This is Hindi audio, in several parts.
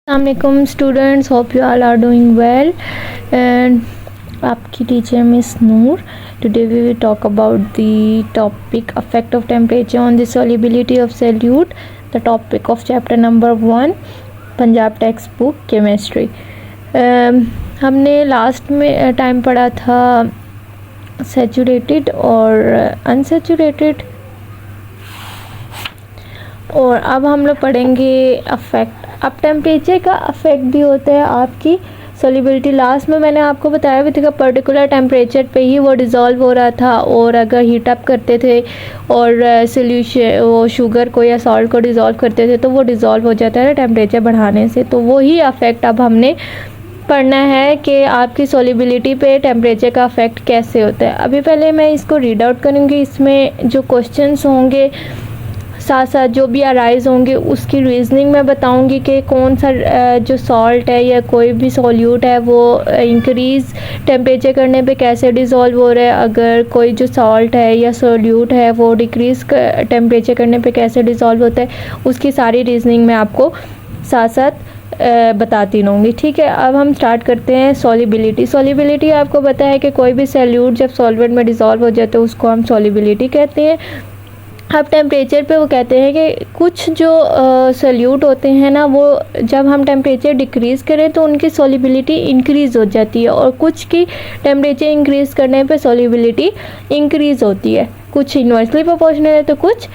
Assalamualaikum students, hope you all are doing well and आपकी teacher miss Noor. Today we will talk about the topic effect of temperature on the solubility of solute, the topic of chapter number 1 Punjab text book chemistry. हमने लास्ट में टाइम पढ़ा था सैचुरेटेड और अनसैचुरेटेड, और अब हम लोग पढ़ेंगे अफेक्ट. अब टेम्परेचर का अफेक्ट भी होता है आपकी सॉल्युबिलिटी. लास्ट में मैंने आपको बताया भी था कि पर्टिकुलर टेम्परेचर पे ही वो डिज़ोल्व हो रहा था, और अगर हीट अप करते थे और सोल्यूशन वो शुगर को या सॉल्ट को डिज़ोल्व करते थे तो वो डिज़ोल्व हो जाता है टेम्परेचर बढ़ाने से. तो वही अफेक्ट अब हमने पढ़ना है कि आपकी सॉल्युबिलिटी पे टेम्परेचर का अफेक्ट कैसे होता है. अभी पहले मैं इसको रीड आउट करूँगी. इसमें जो क्वेश्चंस होंगे साथ साथ जो भी अराइज होंगे उसकी रीजनिंग मैं बताऊंगी कि कौन सा जो सॉल्ट है या कोई भी सॉल्यूट है वो इंक्रीज़ टेम्परेचर करने पे कैसे डिज़ोल्व हो रहा है, अगर कोई जो सॉल्ट है या सॉल्यूट है वो डिक्रीज़ टेम्परेचर करने पे कैसे डिज़ोल्व होता है. उसकी सारी रीजनिंग मैं आपको साथ साथ बताती रहूँगी. ठीक है, अब हम स्टार्ट करते हैं. सॉल्युबिलिटी. सॉल्युबिलिटी आपको पता है कि कोई भी सॉल्यूट जब सॉल्वेंट में डिज़ोल्व हो जाता है उसको हम सॉल्युबिलिटी कहते हैं. अब टेम्परेचर पे वो कहते हैं कि कुछ जो सॉल्यूट होते हैं ना, वो जब हम टेम्परेचर डिक्रीज़ करें तो उनकी सॉल्युबिलिटी इंक्रीज़ हो जाती है, और कुछ की टेम्परेचर इंक्रीज़ करने पे सॉल्युबिलिटी इंक्रीज़ होती है. कुछ इन्वर्सली प्रोपोर्शनल है तो कुछ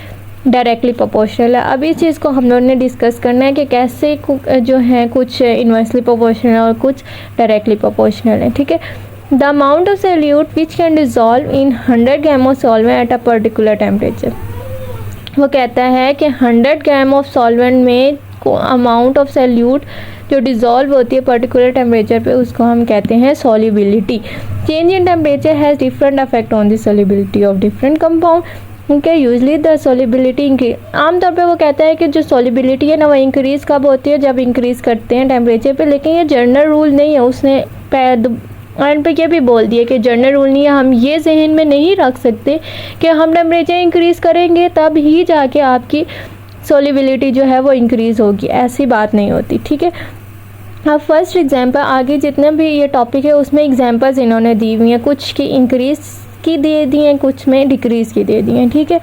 डायरेक्टली प्रोपोर्शनल है. अब इस चीज़ को हम लोगों ने डिस्कस करना है कि कैसे जो है कुछ इन्वर्सली प्रोपोर्शनल और कुछ डायरेक्टली प्रोपोर्शनल है. ठीक है. The amount of solute which can dissolve in 100 gram of solvent at a particular temperature. वो कहता है कि 100 ग्राम ऑफ सॉल्वेंट में अमाउंट ऑफ सॉल्यूट जो डिज़ोल्व होती है पर्टिकुलर टेम्परेचर पे उसको हम कहते हैं solubility. Change in temperature has different affect on the solubility of different compound. उनके यूजली द सॉल्युबिलिटी इंक्रीज. आमतौर पे वो कहता है कि जो सॉल्युबिलिटी है ना वो इंक्रीज़ कब होती है, जब इंक्रीज़ करते हैं टेम्परेचर पे. लेकिन ये जनरल रूल नहीं है. उसने एंड पे ये भी बोल दिया कि जनरल रूल नहीं है. हम ये जहन में नहीं रख सकते कि हम टेम्परेचर इंक्रीज़ करेंगे तब ही जाके आपकी सॉल्युबिलिटी जो है वो इंक्रीज़ होगी. ऐसी बात नहीं होती. ठीक है. अब फर्स्ट एग्जांपल, आगे जितने भी ये टॉपिक है उसमें एग्जांपल्स इन्होंने दी हुई हैं. कुछ की इंक्रीज़ की दे दी हैं, कुछ में डिक्रीज़ की दे दी हैं. ठीक है.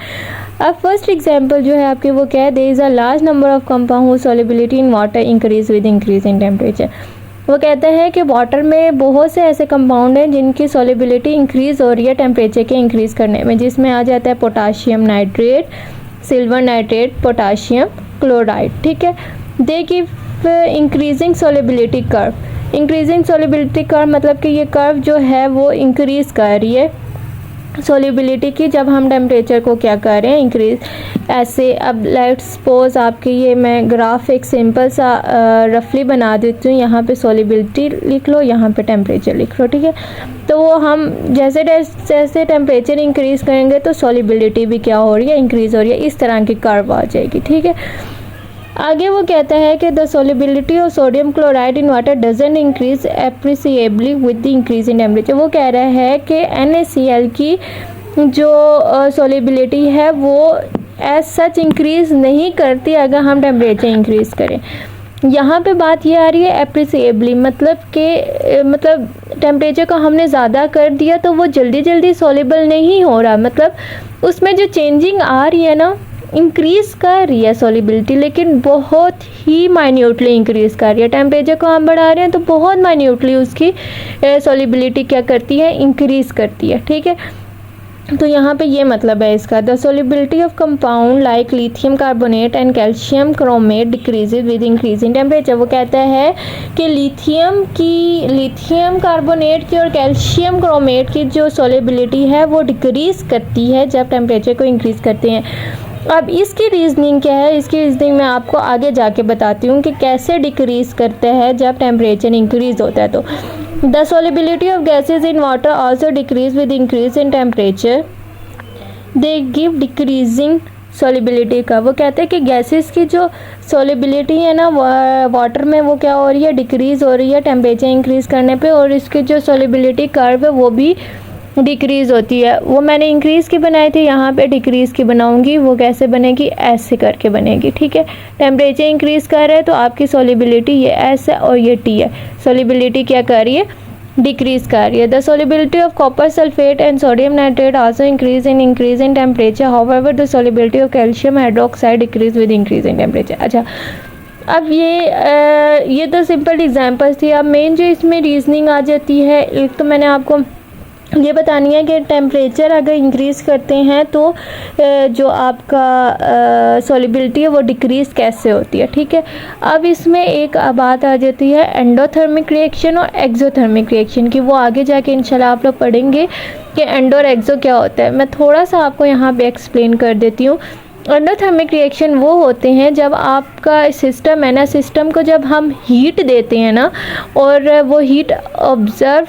अब फर्स्ट एग्जांपल जो है आपके वो क्या है, there is a large number of compound whose solubility in water increase with increase in temperature. वो कहते हैं कि वाटर में बहुत से ऐसे कंपाउंड हैं जिनकी सॉल्युबिलिटी इंक्रीज़ हो रही है टेम्परेचर के इंक्रीज़ करने में, जिसमें आ जाता है potassium nitrate, silver nitrate, potassium chloride. ठीक है. They give increasing solubility curve. Increasing solubility curve मतलब कि ये कर्व जो है वो इंक्रीज़ कर रही है सॉल्युबिलिटी की जब हम टेम्परेचर को क्या कर रहे हैं, इंक्रीज. ऐसे अब लेट्स सपोज आपके ये मैं ग्राफ एक सिंपल सा रफली बना देती हूँ. यहाँ पे सॉल्युबिलिटी लिख लो, यहाँ पे टेम्परेचर लिख लो. ठीक है. तो वो हम जैसे जैसे टेम्परेचर इंक्रीज़ करेंगे तो सॉल्युबिलिटी भी क्या हो रही है, इंक्रीज़ हो रही है. इस तरह की कर्व आ जाएगी. ठीक है. आगे वो कहता है कि the solubility of sodium chloride in water doesn't increase appreciably with the increase in temperature. वो कह रहा है कि NaCl की जो सॉल्युबिलिटी है वो एज सच इंक्रीज़ नहीं करती अगर हम टेम्परेचर इंक्रीज़ करें. यहाँ पे बात ये आ रही है एप्रिसिएबली, मतलब कि मतलब टेम्परेचर को हमने ज़्यादा कर दिया तो वो जल्दी जल्दी सॉल्युबल नहीं हो रहा. मतलब उसमें जो चेंजिंग आ रही है ना, इंक्रीज़ कर रही है सॉल्युबिलिटी, लेकिन बहुत ही माइन्यूटली इंक्रीज़ कर रही है. टेम्परेचर को हम बढ़ा रहे हैं तो बहुत माइन्यूटली उसकी सॉल्युबिलिटी क्या करती है, इंक्रीज़ करती है. ठीक है. तो यहाँ पे ये मतलब है इसका. The solubility of compound like lithium carbonate and calcium chromate decreases with increase in temperature. वो कहता है कि लिथियम कार्बोनेट की और कैल्शियम क्रोमेट की जो सॉल्युबिलिटी है वो डिक्रीज़ करती है जब टेम्परेचर को इंक्रीज़ करते हैं. अब इसकी रीजनिंग क्या है, इसकी रीजनिंग मैं आपको आगे जाके बताती हूँ कि कैसे डिक्रीज़ करता है जब टेम्परेचर इंक्रीज़ होता है. तो the solubility of gases in water also decrease with increase in temperature. They give decreasing solubility का. वो कहते हैं कि गैसेस की जो सॉल्युबिलिटी है ना वाटर में वो क्या हो रही है, डिक्रीज़ हो रही है टेम्परेचर इंक्रीज़ करने पे, और इसकी जो सॉल्युबिलिटी कर्व है वो भी डिक्रीज़ होती है, वो मैंने इंक्रीज़ की बनाई थी, यहाँ पे डिक्रीज़ की बनाऊंगी। वो कैसे बनेगी, ऐसे करके बनेगी, ठीक है। टेम्परेचर इंक्रीज़ कर रहा है तो आपकी सॉल्युबिलिटी ये एस है और ये टी है। सॉल्युबिलिटी क्या कर रही है, डिक्रीज़ कर रही है। The solubility of copper sulphate and sodium nitrate also increase in temperature, however the solubility of calcium hydroxide decrease with increase in temperature. अच्छा, अब ये तो सिंपल एग्जांपल्स थी। अब मेन जो इसमें रीजनिंग आ जाती है, एक तो मैंने आपको ये बतानी है कि टेम्परेचर अगर इंक्रीज़ करते हैं तो जो आपका सॉल्युबिलिटी है वो डिक्रीज़ कैसे होती है, ठीक है। अब इसमें एक बात आ जाती है एंडोथर्मिक रिएक्शन और एक्सोथर्मिक रिएक्शन की, वो आगे जाके इंशाल्लाह आप लोग पढ़ेंगे कि एंडो और एक्सो क्या होता है। मैं थोड़ा सा आपको यहाँ पे एक्सप्लेन कर देती हूँ। एंडोथर्मिक रिएक्शन वो होते हैं जब आपका सिस्टम है ना, सिस्टम को जब हम हीट देते हैं ना और वो हीट एब्जॉर्व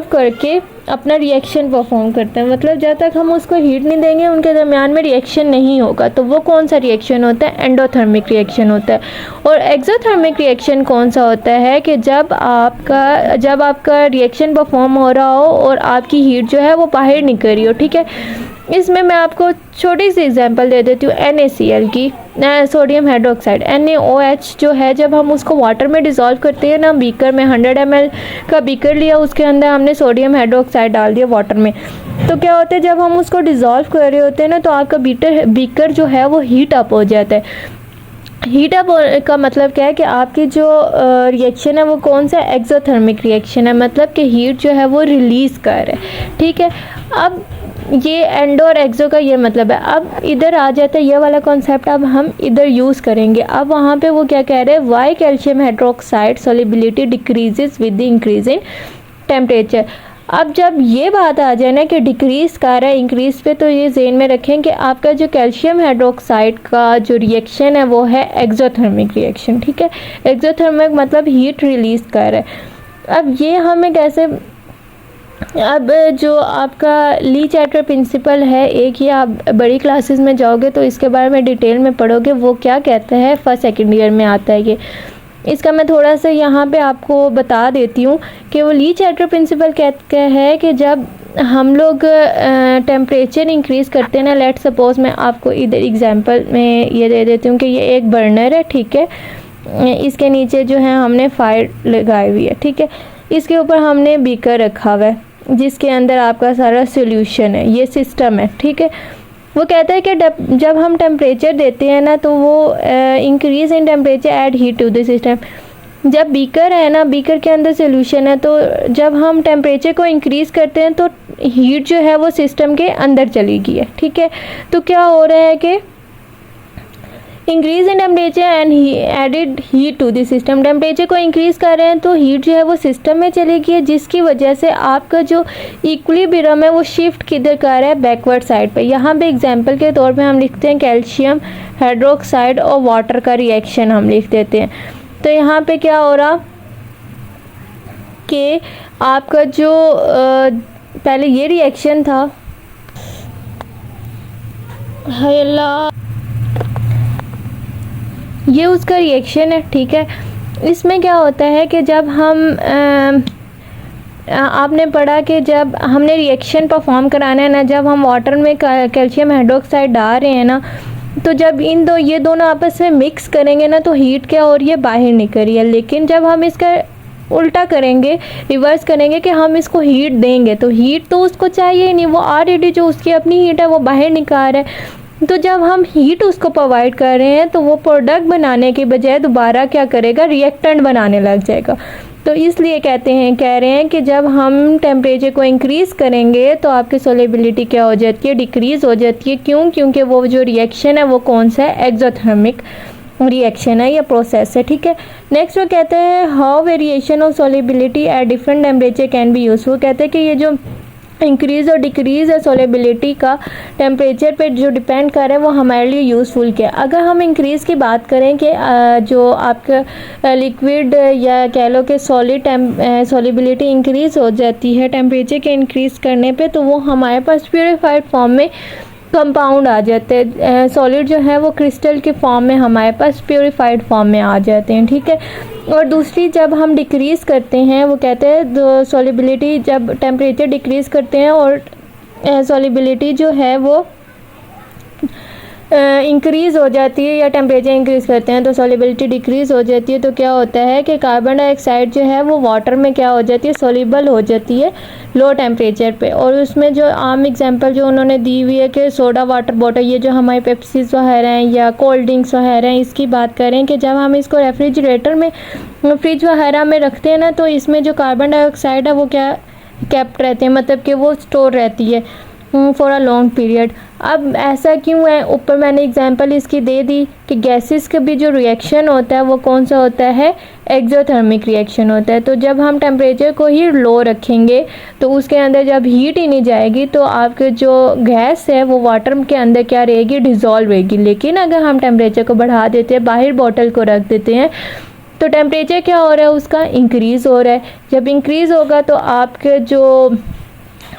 करके अपना रिएक्शन परफॉर्म करते हैं, मतलब जब तक हम उसको हीट नहीं देंगे उनके दरमियान में रिएक्शन नहीं होगा, तो वो कौन सा रिएक्शन होता है, एंडोथर्मिक रिएक्शन होता है। और एक्सोथर्मिक रिएक्शन कौन सा होता है कि जब आपका रिएक्शन परफॉर्म हो रहा हो और आपकी हीट जो है वो बाहर निकल रही हो, ठीक है। इसमें मैं आपको छोटी सी एग्जांपल दे देती हूँ NaCl की, सोडियम हाइड्रोक्साइड, NaOH जो है, जब हम उसको वाटर में डिज़ोल्व करते हैं ना, बीकर में 100 ml का बीकर लिया, उसके अंदर हमने सोडियम हाइड्रोक्साइड डाल दिया वाटर में, तो क्या होता है जब हम उसको डिज़ोल्व कर रहे होते हैं ना तो आपका बीकर जो है वो हीट अप हो जाता है। हीट अप का मतलब क्या है कि आपकी जो रिएक्शन है वो कौन सा एक्सोथर्मिक रिएक्शन है, मतलब कि हीट जो है वो रिलीज़ कर रहा है, ठीक है। अब ये एंडो और एक्सो का ये मतलब है। अब इधर आ जाता है ये वाला कॉन्सेप्ट, अब हम इधर यूज़ करेंगे। अब वहाँ पे वो क्या कह रहे हैं, why calcium hydroxide solubility decreases with the increase in temperature. अब जब ये बात आ जाए ना कि डिक्रीज़ कर रहा है इंक्रीज़ पे, तो ये ज़हन में रखें कि आपका जो कैल्शियम हाइड्रोक्साइड का जो रिएक्शन है वो है एक्सोथर्मिक रिएक्शन, ठीक है। एक्सोथर्मिक मतलब हीट रिलीज़ कर रहा है। अब ये हमें कैसे, अब जो आपका ली चैटर प्रिंसिपल है, एक ही आप बड़ी क्लासेस में जाओगे तो इसके बारे में डिटेल में पढ़ोगे, वो क्या कहता है, फर्स्ट सेकेंड ईयर में आता है ये। इसका मैं थोड़ा सा यहाँ पे आपको बता देती हूँ कि वो ली चैटर प्रिंसिपल कहता है कि जब हम लोग टेम्परेचर इंक्रीज़ करते हैं ना, लेट सपोज मैं आपको इधर एग्जांपल में ये दे देती हूँ कि ये एक बर्नर है, ठीक है। इसके नीचे जो है हमने फायर लगाई हुई है, ठीक है। इसके ऊपर हमने बीकर रखा हुआ है जिसके अंदर आपका सारा सॉल्यूशन है, ये सिस्टम है, ठीक है। वो कहता है कि जब हम टेम्परेचर देते हैं ना तो वो increase in temperature add heat to the system. जब बीकर है ना, बीकर के अंदर सॉल्यूशन है, तो जब हम टेम्परेचर को इंक्रीज़ करते हैं तो हीट जो है वो सिस्टम के अंदर चली गई है, ठीक है। तो क्या हो रहा है कि increase in temperature and added heat to the system, temperature को इंक्रीज़ कर रहे हैं तो हीट जो है वो सिस्टम में चली गई है, जिसकी वजह से आपका जो इक्विलिब्रियम है वो शिफ्ट किधर कर रहा है, बैकवर्ड साइड पे। यहाँ पे एग्जांपल के तौर पे हम लिखते हैं कैल्शियम हाइड्रोक्साइड और वाटर का रिएक्शन हम लिख देते हैं। तो यहाँ पे क्या हो रहा कि आपका जो पहले ये रिएक्शन था, हाय अल्लाह, ये उसका रिएक्शन है, ठीक है। इसमें क्या होता है कि जब हम आपने पढ़ा कि जब हमने रिएक्शन परफॉर्म कराना है ना, जब हम वाटर में कैल्शियम हाइड्रोक्साइड डाल रहे हैं ना, तो जब ये दोनों आपस में मिक्स करेंगे ना तो हीट क्या हो रही है, बाहर निकल रही है। लेकिन जब हम इसका उल्टा करेंगे, रिवर्स करेंगे कि हम इसको हीट देंगे, तो हीट तो उसको चाहिए ही नहीं, वो ऑलरेडी जो उसकी अपनी हीट है वो बाहर निकाल रहा है। तो जब हम हीट उसको प्रोवाइड कर रहे हैं तो वो प्रोडक्ट बनाने के बजाय दोबारा क्या करेगा, रिएक्टेंट बनाने लग जाएगा। तो इसलिए कह रहे हैं कि जब हम टेम्परेचर को इंक्रीज़ करेंगे तो आपकी सॉल्युबिलिटी क्या हो जाती है, डिक्रीज़ हो जाती है। क्यों? क्योंकि वो जो रिएक्शन है वो कौन सा है, एक्सोथर्मिक रिएक्शन है या प्रोसेस है, ठीक है। नेक्स्ट वो कहते हैं how variation of solubility at different temperature can be useful. कहते हैं कि ये जो इंक्रीज़ और डिक्रीज़ है सॉल्युबिलिटी का टेम्परेचर पे जो डिपेंड कर रहे हैं वो हमारे लिए यूज़फुल क्या है। अगर हम इंक्रीज़ की बात करें कि जो आपका लिक्विड या कह लो कि सॉलिड सॉल्युबिलिटी इंक्रीज़ हो जाती है टेम्परेचर के इंक्रीज़ करने पे, तो वो हमारे पास प्योरीफाइड फॉर्म में कंपाउंड आ जाते हैं, सॉलिड जो है वो क्रिस्टल के फॉर्म में हमारे पास प्योरीफाइड फॉर्म में आ जाते हैं, ठीक है। और दूसरी, जब हम डिक्रीज़ करते हैं, वो कहते हैं सॉलिबिलिटी, जब टेम्परेचर डिक्रीज़ करते हैं और सॉलिबिलिटी जो है वो इंक्रीज़ हो जाती है, या टेम्परेचर इंक्रीज़ करते हैं तो सॉलिबिलिटी डिक्रीज़ हो जाती है, तो क्या होता है कि कार्बन डाइऑक्साइड जो है वो वाटर में क्या हो जाती है, सॉल्युबल हो जाती है लो टेम्परेचर पे। और उसमें जो आम एग्जांपल जो उन्होंने दी हुई है कि सोडा वाटर बॉटल, ये जो हमारी पेप्सीज वगैरह हैं या कोल्ड ड्रिंक्स वगैरह हैं, इसकी बात करें कि जब हम इसको रेफ्रिजरेटर में, फ्रिज वगैरह में रखते हैं ना, तो इसमें जो कार्बन डाइऑक्साइड है वो क्या कैप्ट रहते हैं, मतलब कि वो स्टोर रहती है फॉर अ लॉन्ग पीरियड। अब ऐसा क्यों है, ऊपर मैंने एग्जांपल इसकी दे दी कि गैसेस का भी जो रिएक्शन होता है वो कौन सा होता है, एक्सोथर्मिक रिएक्शन होता है। तो जब हम टेम्परेचर को ही लो रखेंगे तो उसके अंदर जब हीट ही नहीं जाएगी तो आपके जो गैस है वो वाटर के अंदर क्या रहेगी, डिज़ोल्व रहेगी। लेकिन अगर हम टेम्परेचर को बढ़ा देते हैं, बाहर बॉटल को रख देते हैं, तो टेम्परेचर क्या हो रहा है, उसका इंक्रीज़ हो रहा है। जब इंक्रीज़ होगा तो आपके जो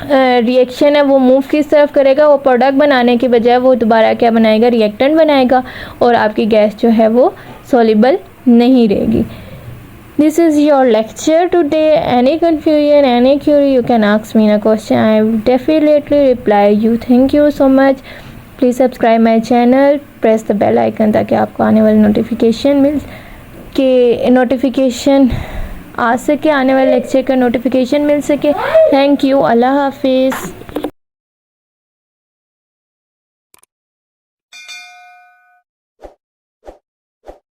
रिएक्शन है वो मूव किस तरफ करेगा, वो प्रोडक्ट बनाने के बजाय वो दोबारा क्या बनाएगा, रिएक्टेंट बनाएगा, और आपकी गैस जो है वो सॉल्युबल नहीं रहेगी। This is your lecture today. Any confusion, any query, you can ask me a question, I will definitely reply you. Thank you so much. Please subscribe my channel, press the bell icon, ताकि आपको आने वाली नोटिफिकेशन आ सके, आने वाले लेक्चर का नोटिफिकेशन मिल सके। Thank you. अल्लाह हाफिज़।